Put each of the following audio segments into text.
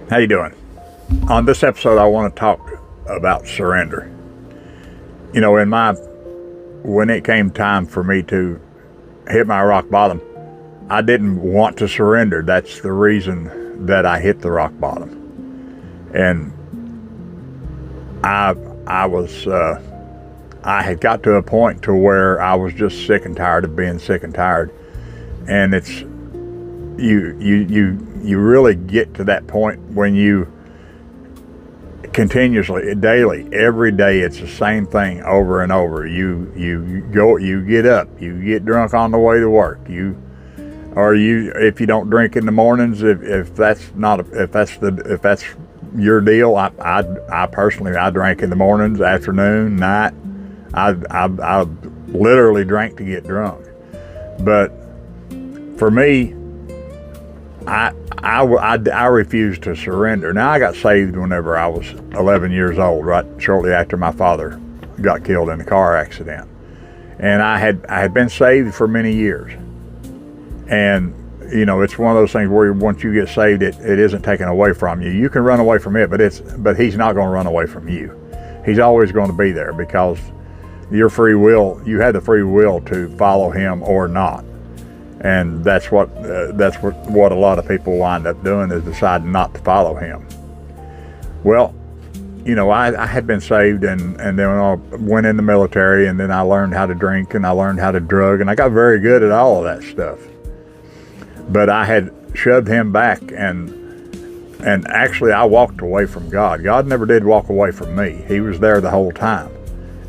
How you doing? On this episode, I want to talk about surrender. You know, when it came time for me to hit my rock bottom, I didn't want to surrender. That's the reason that I hit the rock bottom. And I had got to a point to where I was just sick and tired of being sick and tired. And it's you really get to that point when you continuously, daily, every day, it's the same thing over and over. You get up, you get drunk on the way to work. If you don't drink in the mornings, if that's your deal, I personally drank in the mornings, afternoon, night. I literally drank to get drunk. But for me, I refused to surrender. Now, I got saved whenever I was 11 years old, right shortly after my father got killed in a car accident. And I had been saved for many years. And, you know, it's one of those things where once you get saved, it isn't taken away from you. You can run away from it, but he's not going to run away from you. He's always going to be there because your free will, you had the free will to follow him or not. And that's what a lot of people wind up doing, is deciding not to follow him. Well, you know, I had been saved, and then I went in the military, and then I learned how to drink, and I learned how to drug, and I got very good at all of that stuff. But I had shoved him back, and actually I walked away from God. God never did walk away from me. He was there the whole time.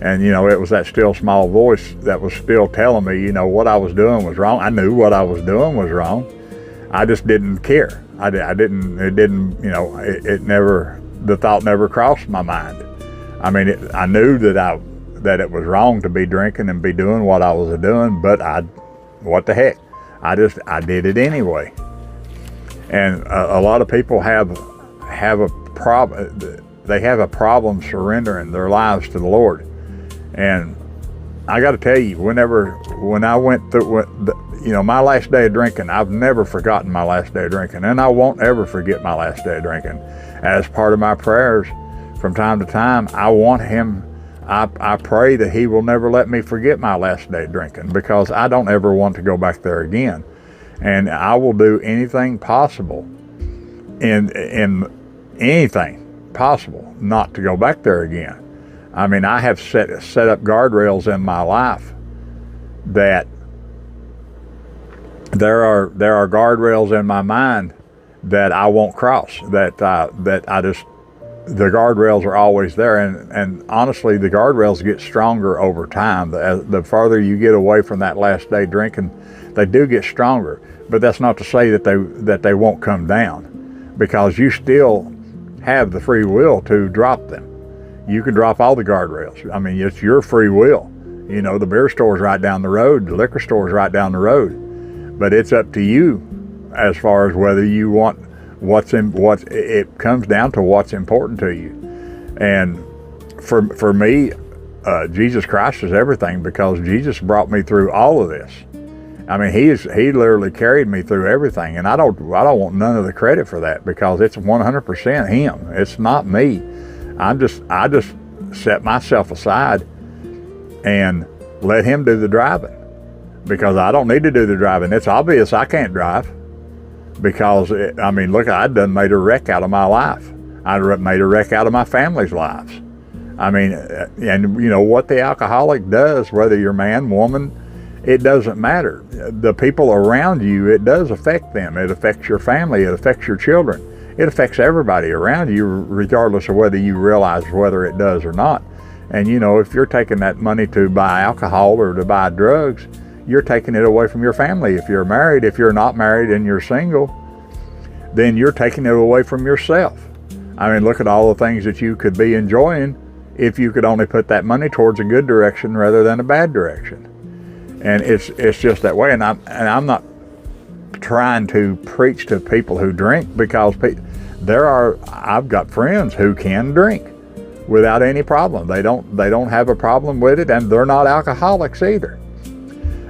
And, you know, it was that still small voice that was still telling me, you know, what I was doing was wrong. I knew what I was doing was wrong. I just didn't care. The thought never crossed my mind. I mean, I knew that it was wrong to be drinking and be doing what I was doing, but what the heck? I did it anyway. And a lot of people have a problem. They have a problem surrendering their lives to the Lord. And I got to tell you, when I went through, my last day of drinking, I've never forgotten my last day of drinking, and I won't ever forget my last day of drinking. As part of my prayers, from time to time, I pray that he will never let me forget my last day of drinking, because I don't ever want to go back there again. And I will do anything possible, in anything possible, not to go back there again. I mean, I have set up guardrails in my life that there are guardrails in my mind that I won't cross. The guardrails are always there, and honestly, the guardrails get stronger over time. The farther you get away from that last day drinking, they do get stronger. But that's not to say that they won't come down, because you still have the free will to drop them. You can drop all the guardrails. I mean, it's your free will. You know, the beer store's right down the road, the liquor store's right down the road. But it's up to you as far as whether you want it comes down to what's important to you. And for me, Jesus Christ is everything, because Jesus brought me through all of this. I mean, he literally carried me through everything, and I don't want none of the credit for that, because it's 100% him. It's not me. I just set myself aside and let him do the driving, because I don't need to do the driving. It's obvious I can't drive, because look, I done made a wreck out of my life. I made a wreck out of my family's lives. I mean, and you know what the alcoholic does, whether you're man, woman, it doesn't matter. The people around you, it does affect them. It affects your family. It affects your children. It affects everybody around you, regardless of whether you realize whether it does or not. And, you know, if you're taking that money to buy alcohol or to buy drugs, you're taking it away from your family. If you're married, if you're not married and you're single, then you're taking it away from yourself. I mean, look at all the things that you could be enjoying if you could only put that money towards a good direction rather than a bad direction. And it's just that way. And I'm not trying to preach to people who drink, because I've got friends who can drink without any problem. They don't have a problem with it, and they're not alcoholics either.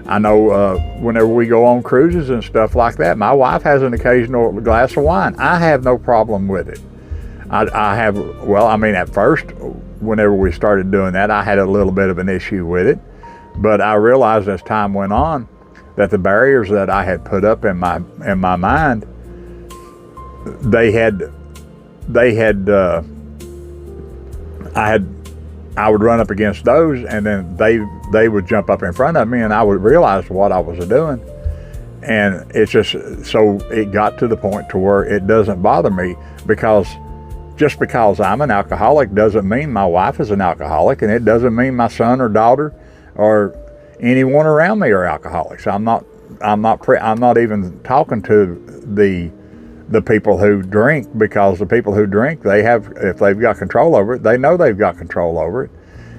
I know whenever we go on cruises and stuff like that, my wife has an occasional glass of wine. I have no problem with it. I have, well, I mean, at first, whenever we started doing that, I had a little bit of an issue with it. But I realized as time went on that the barriers that I had put up in my mind, I would run up against those, and then they would jump up in front of me, and I would realize what I was doing. And it's just, so it got to the point to where it doesn't bother me, because just because I'm an alcoholic doesn't mean my wife is an alcoholic, and it doesn't mean my son or daughter or anyone around me are alcoholics. I'm not even talking to the people who drink, because the people who drink, if they've got control over it, they know they've got control over it.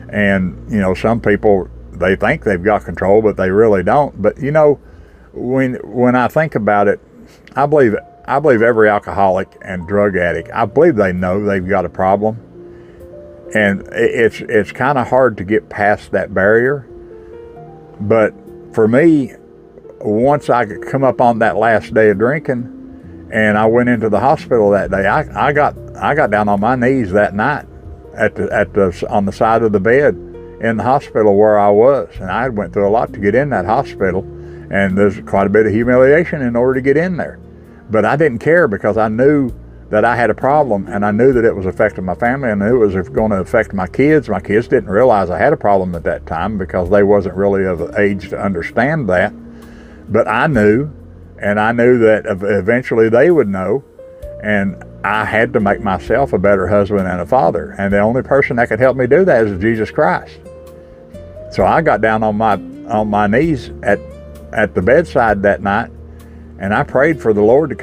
And, you know, some people, they think they've got control, but they really don't. But, you know, when I think about it, I believe every alcoholic and drug addict, I believe they know they've got a problem. And it's kind of hard to get past that barrier. But for me, once I come up on that last day of drinking, and I went into the hospital that day, I got down on my knees that night on the side of the bed in the hospital where I was. And I went through a lot to get in that hospital, and there's quite a bit of humiliation in order to get in there. But I didn't care, because I knew that I had a problem, and I knew that it was affecting my family, and I knew it was going to affect my kids. My kids didn't realize I had a problem at that time, because they wasn't really of age to understand that. But I knew, and I knew that eventually they would know, and I had to make myself a better husband and a father. And the only person that could help me do that is Jesus Christ. So I got down on my knees at the bedside that night, and I prayed for the Lord to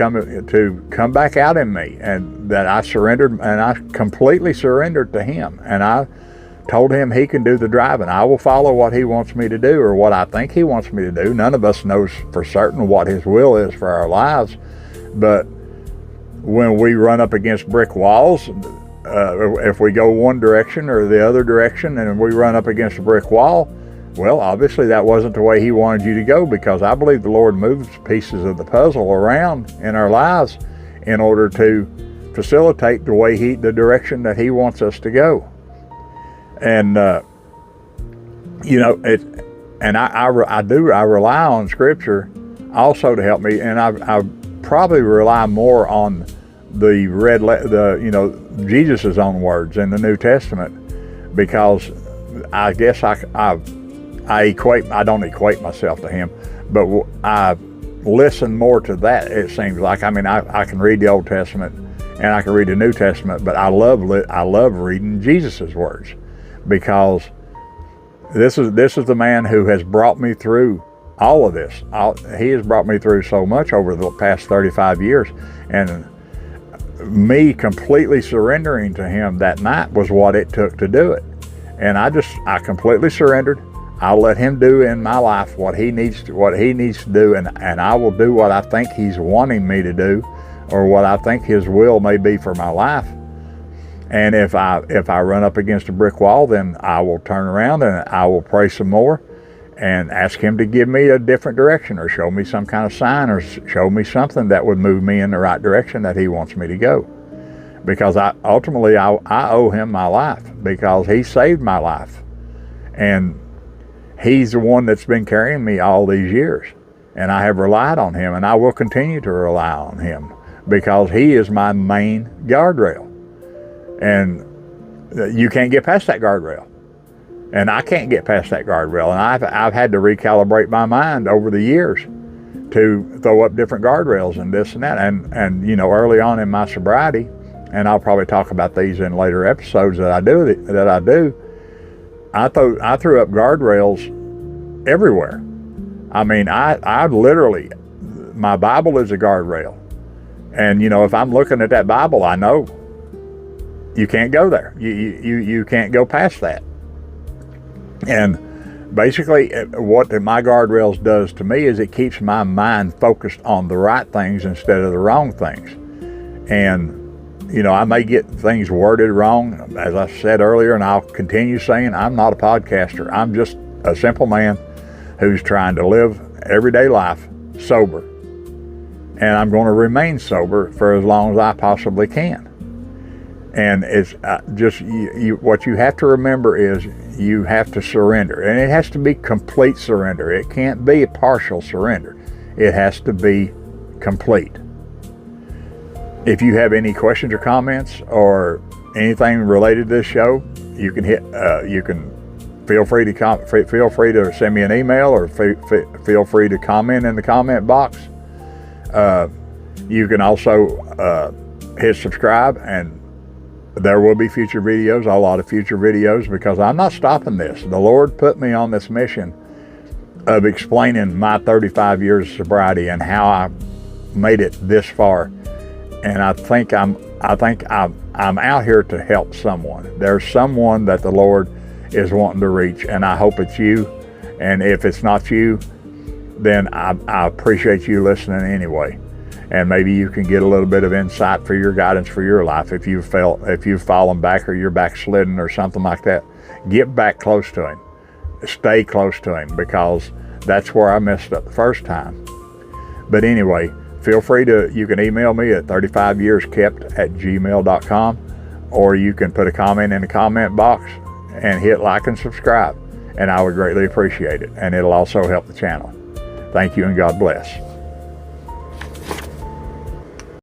come back out in me, and that I surrendered, and I completely surrendered to Him. And I told Him He can do the driving. I will follow what He wants me to do, or what I think He wants me to do. None of us knows for certain what His will is for our lives. But when we run up against brick walls, if we go one direction or the other direction, and we run up against a brick wall, well, obviously that wasn't the way He wanted you to go, because I believe the Lord moves pieces of the puzzle around in our lives in order to facilitate the direction that He wants us to go. And you know, I rely on Scripture also to help me, and I probably rely more on Jesus' own words in the New Testament, because I guess I don't equate myself to Him, but I listen more to that, it seems like. I mean, I can read the Old Testament and I can read the New Testament, but I love reading Jesus' words, because this is the man who has brought me through all of this. He has brought me through so much over the past 35 years, and me completely surrendering to Him that night was what it took to do it. And I completely surrendered. I'll let Him do in my life what He needs to do, and I will do what I think He's wanting me to do, or what I think His will may be for my life. And if I run up against a brick wall, then I will turn around and I will pray some more and ask Him to give me a different direction, or show me some kind of sign, or show me something that would move me in the right direction that He wants me to go. Because ultimately I owe Him my life, because He saved my life. And He's the one that's been carrying me all these years. And I have relied on Him, and I will continue to rely on Him, because He is my main guardrail. And you can't get past that guardrail. And I can't get past that guardrail. And I've had to recalibrate my mind over the years to throw up different guardrails and this and that. And you know, early on in my sobriety, and I'll probably talk about these in later episodes that I do, I threw up guardrails everywhere. I mean, I literally, my Bible is a guardrail. And you know, if I'm looking at that Bible, I know you can't go there. You can't go past that. And basically what my guardrails does to me is it keeps my mind focused on the right things instead of the wrong things. And you know, I may get things worded wrong, as I said earlier, and I'll continue saying, I'm not a podcaster. I'm just a simple man who's trying to live everyday life sober. And I'm going to remain sober for as long as I possibly can. And it's what you have to remember is you have to surrender. And it has to be complete surrender. It can't be a partial surrender. It has to be complete. If you have any questions or comments or anything related to this show, you can feel free to send me an email or feel free to comment in the comment box. You can also hit subscribe, and there will be future videos, a lot of future videos, because I'm not stopping this. The Lord put me on this mission of explaining my 35 years of sobriety and how I made it this far. And I think I'm out here to help someone. There's someone that the Lord is wanting to reach, and I hope it's you. And if it's not you, then I appreciate you listening anyway. And maybe you can get a little bit of insight for your guidance for your life. If you've fallen back or you're backslidden or something like that, get back close to Him. Stay close to Him, because that's where I messed up the first time. But anyway, feel free you can email me at 35yearskept@gmail.com, or you can put a comment in the comment box and hit like and subscribe. And I would greatly appreciate it. And it'll also help the channel. Thank you, and God bless.